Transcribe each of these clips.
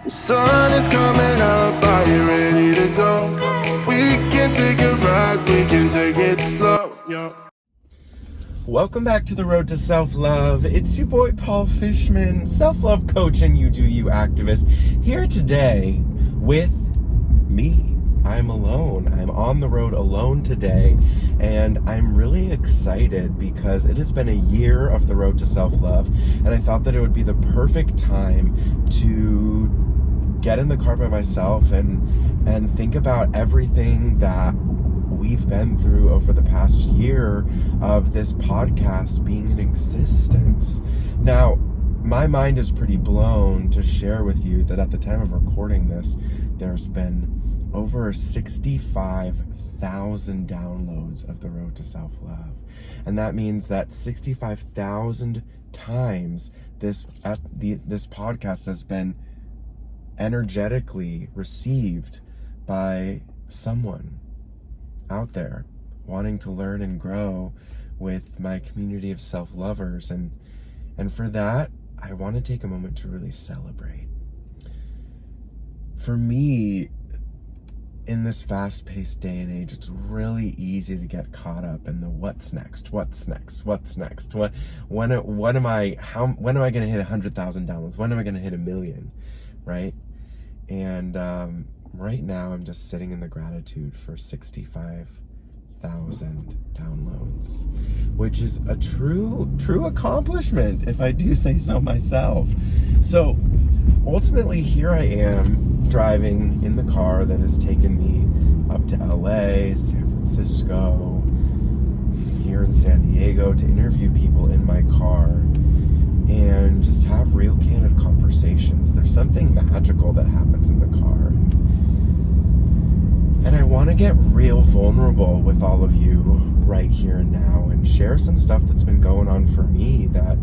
The sun is coming up, are you ready to go? We can take a ride, we can take it slow, yeah. Welcome back to the Road to Self-Love. It's your boy Paul Fishman, self-love coach and you do you activist, here today with me. I'm alone. I'm on the road alone today, and I'm really excited because it has been a year of the Road to Self-Love, and I thought that it would be the perfect time to get in the car by myself and think about everything that we've been through over the past year of this podcast being in existence. Now, my mind is pretty blown to share with you that at the time of recording this, there's been over 65,000 downloads of the Road to Self-Love. And that means that 65,000 times this podcast has been energetically received by someone out there wanting to learn and grow with my community of self-lovers. And for that, I want to take a moment to really celebrate. For me, in this fast-paced day and age, it's really easy to get caught up in the what's next. When am I going to hit 100,000 downloads? When am I going to hit 1 million? Right? And right now, I'm just sitting in the gratitude for 65,000 downloads, which is a true accomplishment, if I do say so myself. So ultimately, here I am driving in the car that has taken me up to LA, San Francisco, here in San Diego to interview people in my car and just have real candid conversations. There's something magical that happens in the car. And I want to get real vulnerable with all of you right here and now and share some stuff that's been going on for me that,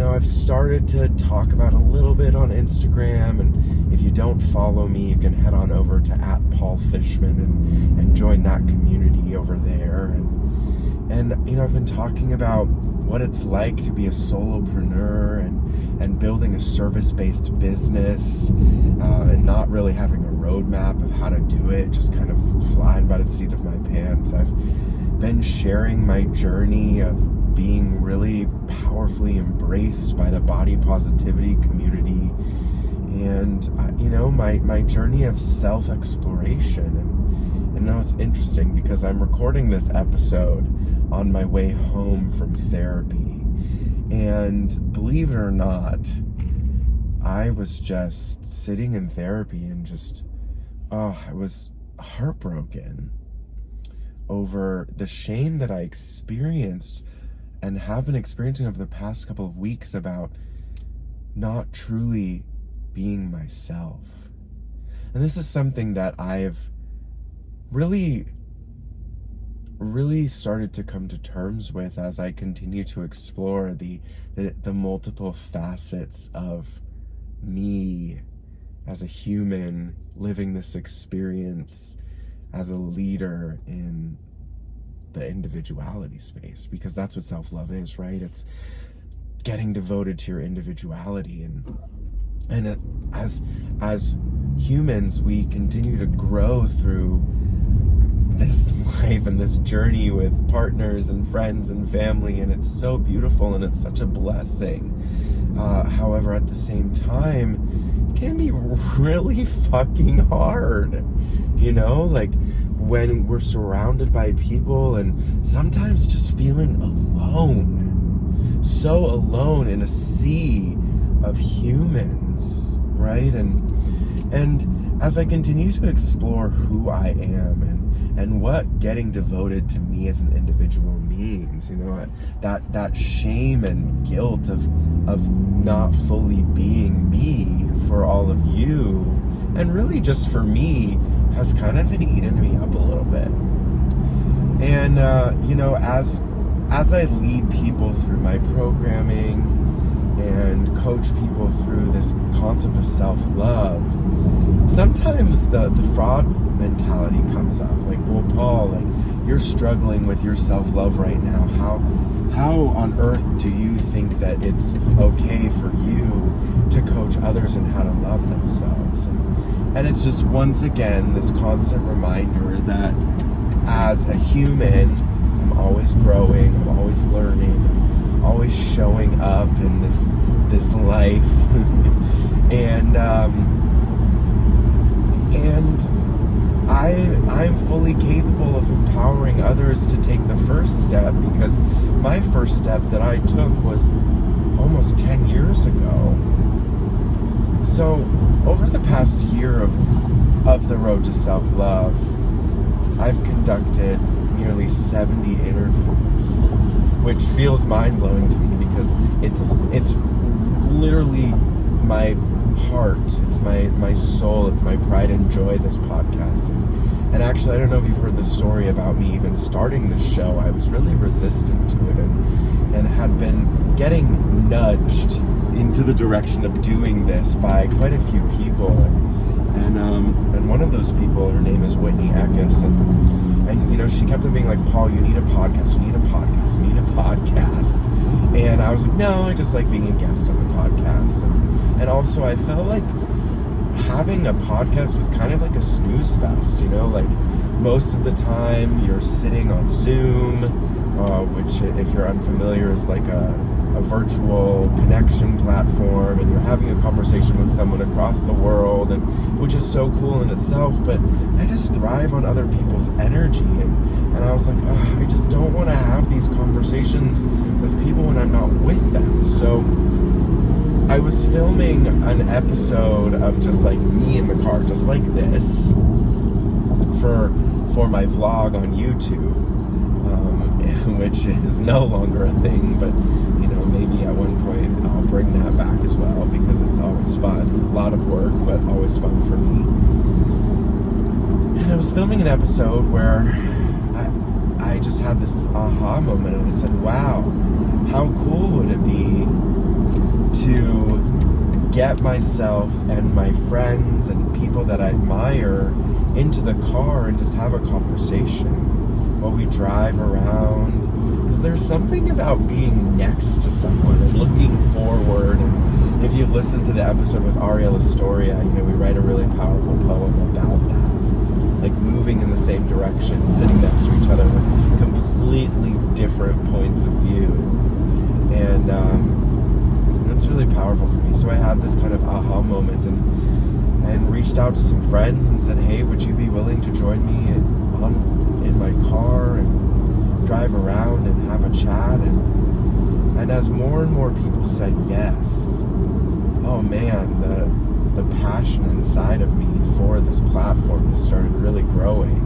I've started to talk about a little bit on Instagram. And if you don't follow me, you can head on over to @PaulFishman and join that community over there. And I've been talking about what it's like to be a solopreneur and building a service-based business and not really having a roadmap of how to do it, just kind of flying by the seat of my pants. I've been sharing my journey of being really powerfully embraced by the body positivity community and, my journey of self-exploration. And it's interesting because I'm recording this episode on my way home from therapy. And believe it or not, I was just sitting in therapy and I was heartbroken over the shame that I experienced and have been experiencing over the past couple of weeks about not truly being myself. And this is something that I've really started to come to terms with as I continue to explore the multiple facets of me as a human living this experience as a leader in the individuality space, because that's what self-love is, right? It's getting devoted to your individuality, and as humans, we continue to grow through this life and this journey with partners and friends and family, and it's so beautiful and it's such a blessing. However, at the same time, it can be really fucking hard, like when we're surrounded by people and sometimes just feeling alone, so alone in a sea of humans, right? And as I continue to explore who I am and what getting devoted to me as an individual means, that shame and guilt of not fully being me for all of you, and really just for me, has kind of been eating me up a little bit. And as I lead people through my programming and coach people through this concept of self-love, sometimes the fraud mentality comes up. Like, well, Paul, you're struggling with your self-love right now, how on earth do you think that it's okay for you to coach others in how to love themselves? And it's just, once again, this constant reminder that as a human, I'm always growing, I'm always learning, I'm always showing up in this life. and I'm fully capable of empowering others to take the first step, because my first step that I took was almost 10 years ago. So over the past year of the road to self-love, I've conducted nearly 70 interviews, which feels mind-blowing to me, because it's literally my heart, it's my soul, it's my pride and joy, this podcast. And actually, I don't know if you've heard the story about me even starting this show. I was really resistant to it and had been getting nudged into the direction of doing this by quite a few people. And one of those people, her name is Whitney Eckes, and she kept on being like, Paul, you need a podcast, you need a podcast, you need a podcast. And I was like, no, I just like being a guest on the podcast. And also I felt like having a podcast was kind of like a snooze fest, like most of the time you're sitting on Zoom, which, if you're unfamiliar, is like a virtual connection platform, and you're having a conversation with someone across the world, and which is so cool in itself. But I just thrive on other people's energy, and I was like, I just don't want to have these conversations with people when I'm not with them. So I was filming an episode of just like me in the car, just like this, for my vlog on YouTube, which is no longer a thing, but maybe at one point I'll bring that back as well, because it's always fun. A lot of work, but always fun for me. And I was filming an episode where I just had this aha moment, and I said, wow, how cool would it be to get myself and my friends and people that I admire into the car and just have a conversation while we drive around. Because there's something about being next to someone and looking forward. And if you listen to the episode with Ariel Astoria, we write a really powerful poem about that. Like moving in the same direction, sitting next to each other with completely different points of view. And that's really powerful for me. So I had this kind of aha moment and reached out to some friends and said, hey, would you be willing to join me in my car and drive around and have a chat? And as more and more people said yes, oh man, the passion inside of me for this platform just started really growing.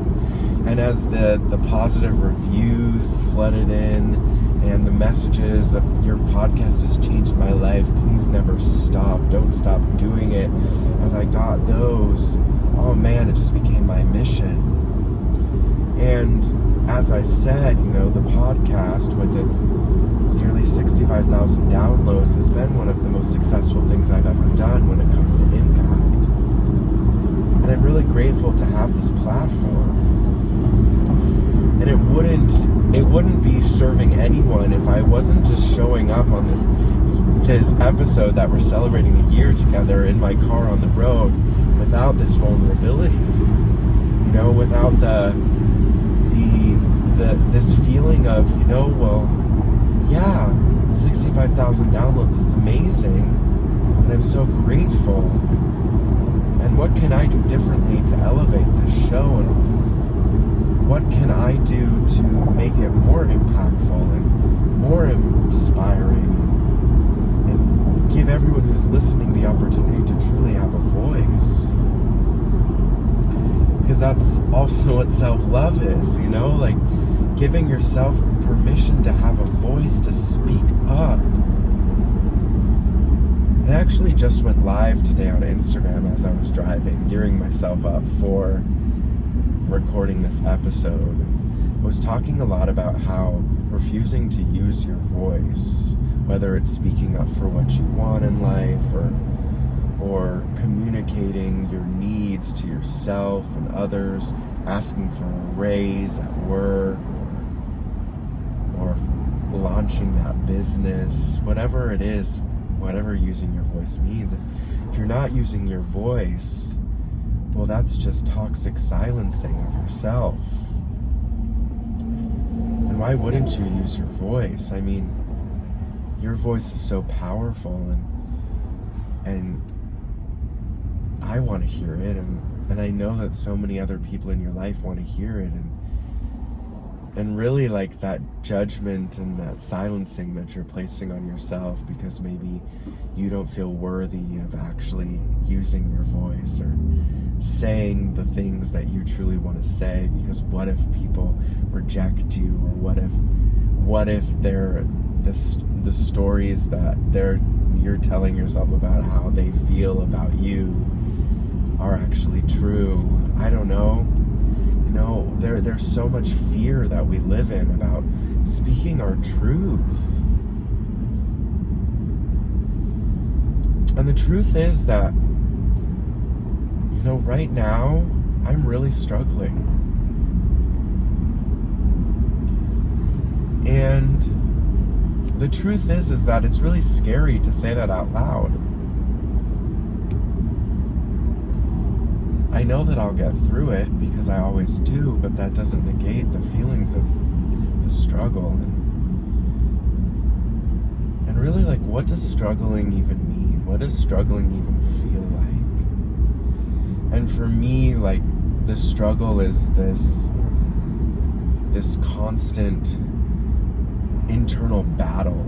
And as the positive reviews flooded in, and the messages of your podcast has changed my life, please never stop, don't stop doing it, as I got those, oh man, it just became my mission. And as I said, the podcast with its nearly 65,000 downloads has been one of the most successful things I've ever done when it comes to impact. And I'm really grateful to have this platform. And it wouldn't be serving anyone if I wasn't just showing up on this episode that we're celebrating a year together in my car on the road without this vulnerability, without this feeling of, well, yeah, 65,000 downloads is amazing, and I'm so grateful. And what can I do differently to elevate this show? And what can I do to make it more impactful and more inspiring, and give everyone who's listening the opportunity to truly have a voice? Because that's also what self-love is, like giving yourself permission to have a voice, to speak up. I actually just went live today on Instagram as I was driving, gearing myself up for recording this episode. I was talking a lot about how refusing to use your voice, whether it's speaking up for what you want in life or communicating your needs words to yourself and others, asking for a raise at work, or launching that business, whatever it is, whatever using your voice means. If you're not using your voice, well, that's just toxic silencing of yourself. And why wouldn't you use your voice? I mean, your voice is so powerful, and I want to hear it, and I know that so many other people in your life want to hear it, and really, like, that judgment and that silencing that you're placing on yourself because maybe you don't feel worthy of actually using your voice or saying the things that you truly want to say, because what if people reject you, or what if they're the stories that you're telling yourself about how they feel about you are actually true. I don't know. You know, there's so much fear that we live in about speaking our truth. And the truth is that, you know, right now, I'm really struggling. And the truth is that it's really scary to say that out loud. I know that I'll get through it because I always do, but that doesn't negate the feelings of the struggle. And really, like, what does struggling even mean? What does struggling even feel like? And for me, like, the struggle is this constant internal battle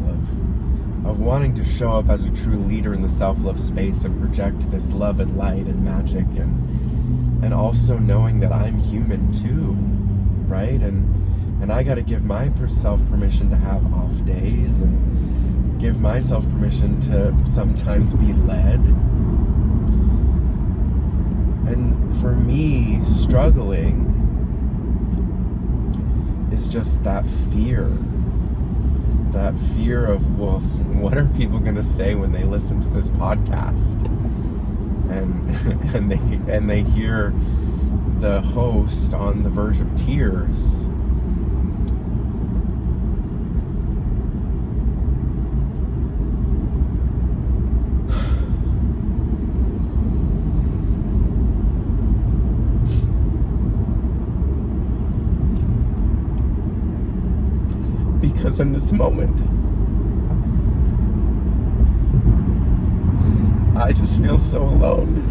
of wanting to show up as a true leader in the self-love space and project this love and light and magic, and also knowing that I'm human too, right? And I got to give myself permission to have off days, and give myself permission to sometimes be led. And for me, struggling is just that fear of, well, what are people going to say when they listen to this podcast and they hear the host on the verge of tears? Because in this moment, I just feel so alone.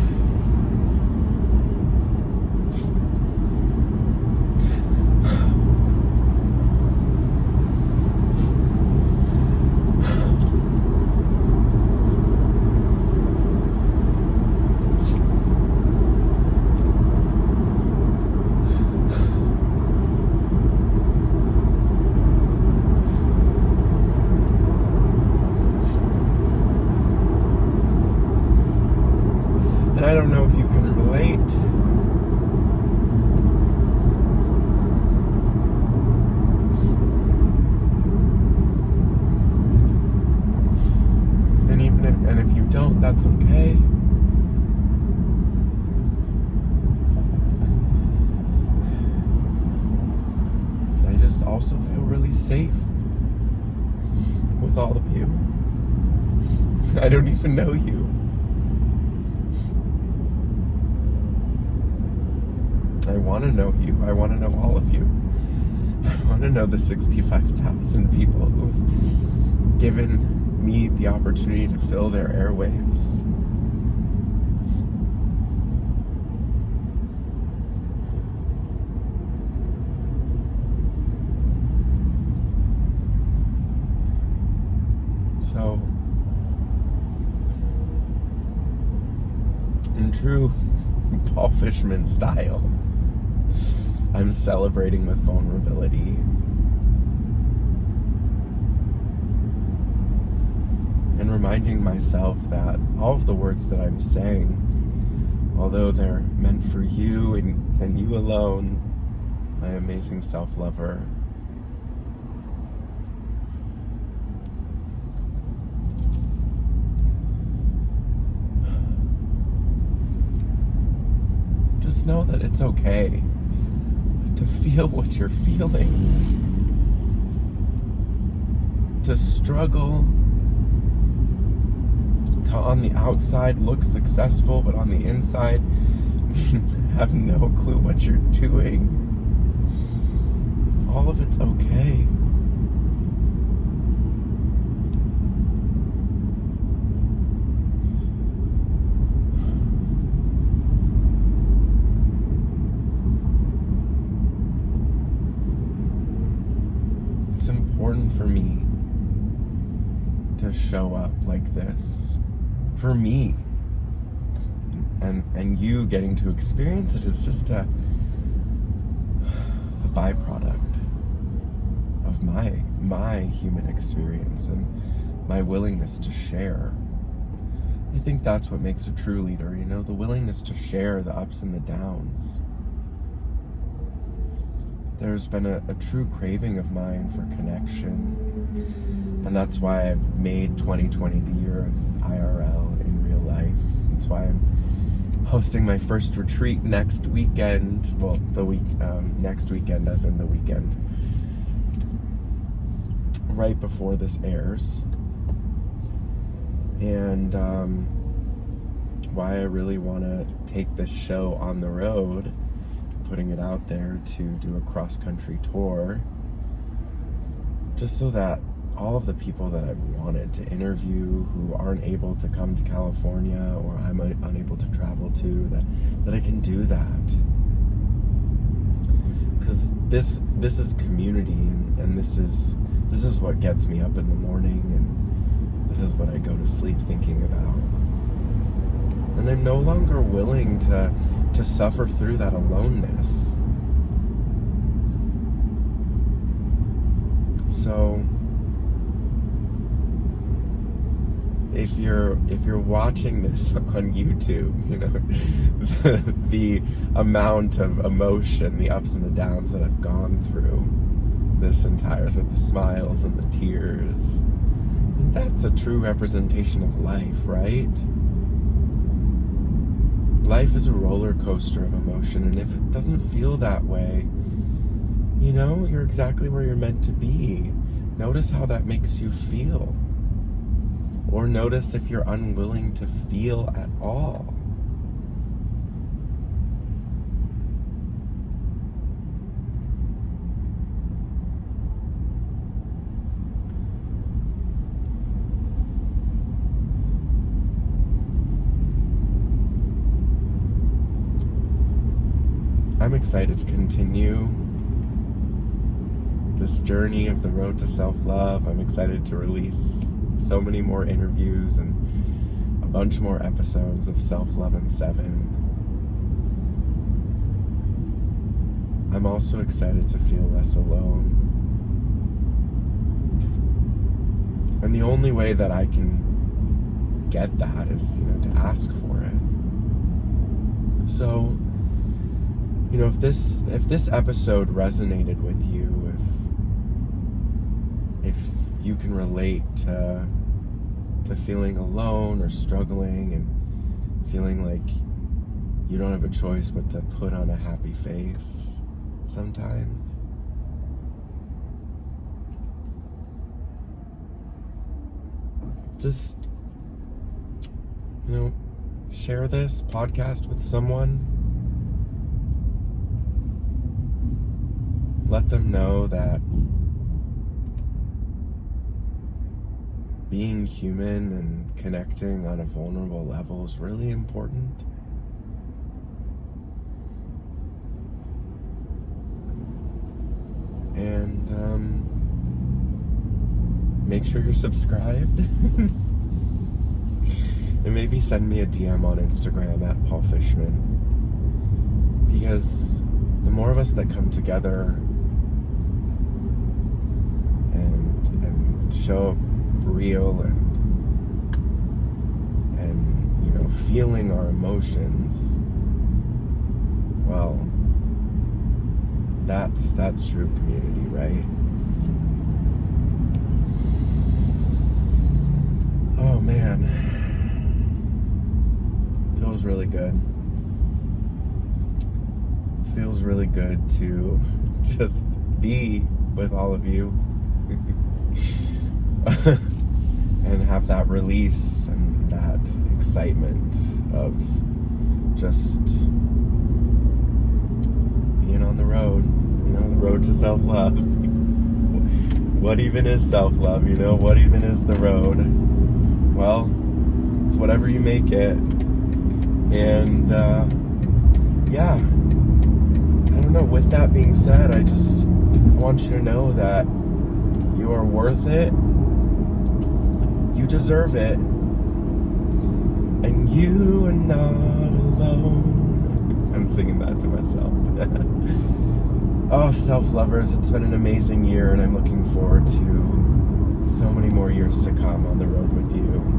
And I don't know if you can relate. And if you don't, that's okay. I just also feel really safe with all of you. I don't even know you. I want to know you. I want to know all of you. I want to know the 65,000 people who've given me the opportunity to fill their airwaves. So, in true Paul Fishman style, I'm celebrating with vulnerability. And reminding myself that all of the words that I'm saying, although they're meant for you and you alone, my amazing self-lover, just know that it's okay to feel what you're feeling, to struggle, to on the outside look successful, but on the inside have no clue what you're doing. All of it's okay. It's important for me to show up like this. For me. And you getting to experience it is just a byproduct of my human experience and my willingness to share. I think that's what makes a true leader, the willingness to share the ups and the downs. There's been a true craving of mine for connection, and that's why I've made 2020 the year of IRL in real life. That's why I'm hosting my first retreat next weekend. Well, next weekend as in the weekend right before this airs. And why I really want to take this show on the road, putting it out there to do a cross-country tour, just so that all of the people that I've wanted to interview who aren't able to come to California or I'm unable to travel to, that I can do that. Because this is community, and this is what gets me up in the morning, and this is what I go to sleep thinking about. And I'm no longer willing to suffer through that aloneness. So if you're watching this on YouTube, the amount of emotion, the ups and the downs that I've gone through this entire, with the smiles and the tears, that's a true representation of life, right? Life is a roller coaster of emotion, and if it doesn't feel that way, you're exactly where you're meant to be. Notice how that makes you feel. Or notice if you're unwilling to feel at all. I'm excited to continue this journey of the road to self-love. I'm excited to release so many more interviews and a bunch more episodes of Self-Love in 7. I'm also excited to feel less alone. And the only way that I can get that is, to ask for it. So, if this episode resonated with you, if you can relate to feeling alone or struggling and feeling like you don't have a choice but to put on a happy face sometimes, just, share this podcast with someone. Let them know that being human and connecting on a vulnerable level is really important. And make sure you're subscribed. And maybe send me a DM on Instagram at Paul Fishman. Because the more of us that come together and show up for real and feeling our emotions, well, that's true community, right? Oh man, feels really good. feels really good to just be with all of you and have that release and that excitement of just being on the road, the road to self-love. What even is self-love, What even is the road? Well, it's whatever you make it. And, yeah. I don't know, with that being said, I want you to know that you are worth it. You deserve it. And you are not alone. I'm singing that to myself. Oh, self-lovers, it's been an amazing year, and I'm looking forward to so many more years to come on the road with you.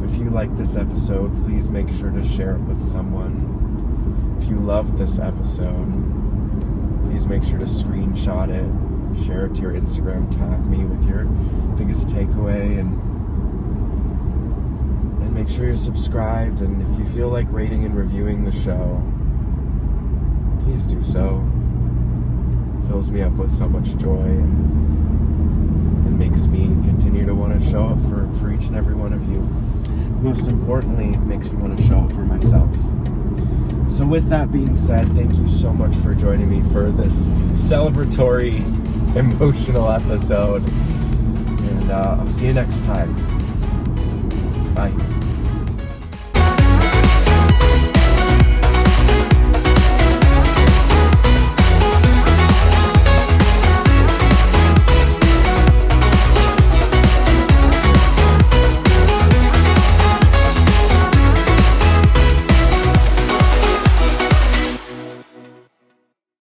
If you like this episode, please make sure to share it with someone. If you loved this episode, please make sure to screenshot it, share it to your Instagram, tag me with your biggest takeaway, and make sure you're subscribed. And if you feel like rating and reviewing the show, please do so. It fills me up with so much joy and makes me continue to want to show up for each and every one of you. Most importantly, it makes me want to show up for myself. So with that being said, thank you so much for joining me for this celebratory, emotional episode. And I'll see you next time. Bye.